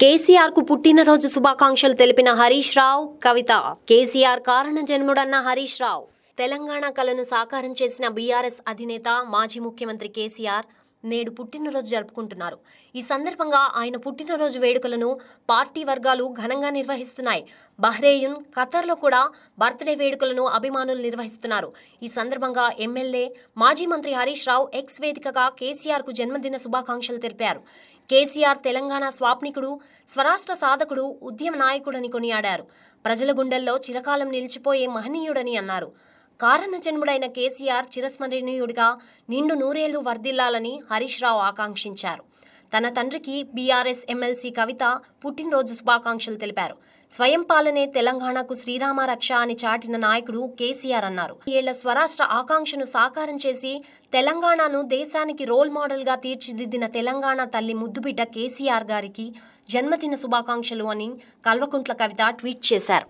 కేసీఆర్ కు పుట్టినరోజు శుభాకాంక్షలు తెలిపిన హరీష్ రావు కవిత. కేసీఆర్ కారణ జన్ముడన్న హరీష్ రావు. తెలంగాణ కలను సాకారం చేసిన బీఆర్ఎస్ అధినేత మాజీ ముఖ్యమంత్రి కేసీఆర్ నేడు పుట్టినరోజు జరుపుకుంటున్నారు. ఈ సందర్భంగా ఆయన పుట్టినరోజు వేడుకలను పార్టీ వర్గాలు ఘనంగా నిర్వహిస్తున్నాయి. బహ్రెయిన్, ఖతర్లో కూడా బర్త్డే వేడుకలను అభిమానులు నిర్వహిస్తున్నారు. ఈ సందర్భంగా ఎమ్మెల్యే, మాజీ మంత్రి హరీష్ రావు ఎక్స్ వేదికగా కేసీఆర్ కు జన్మదిన శుభాకాంక్షలు తెలిపారు. కేసీఆర్ తెలంగాణ స్వాప్నికుడు, స్వరాష్ట్ర సాధకుడు, ఉద్యమ నాయకుడని కొనియాడారు. ప్రజల గుండెల్లో చిరకాలం నిలిచిపోయే మహనీయుడని అన్నారు. కారణ జన్ముడైన కేసీఆర్ చిరస్మరణీయుడిగా నిండు నూరేళ్లు వర్ధిల్లాలని హరీష్ రావు ఆకాంక్షించారు. తన తండ్రికి బీఆర్ఎస్ ఎమ్మెల్సీ కవిత పుట్టినరోజు శుభాకాంక్షలు తెలిపారు. స్వయం పాలనే తెలంగాణకు శ్రీరామ రక్ష అని చాటిన నాయకుడు కేసీఆర్ అన్నారు. ఏళ్ల స్వరాష్ట్ర ఆకాంక్షను సాకారం చేసి తెలంగాణను దేశానికి రోల్ మోడల్గా తీర్చిదిద్దిన తెలంగాణ తల్లి ముద్దుబిడ్డ కేసీఆర్ గారికి జన్మదిన శుభాకాంక్షలు అని కల్వకుంట్ల కవిత ట్వీట్ చేశారు.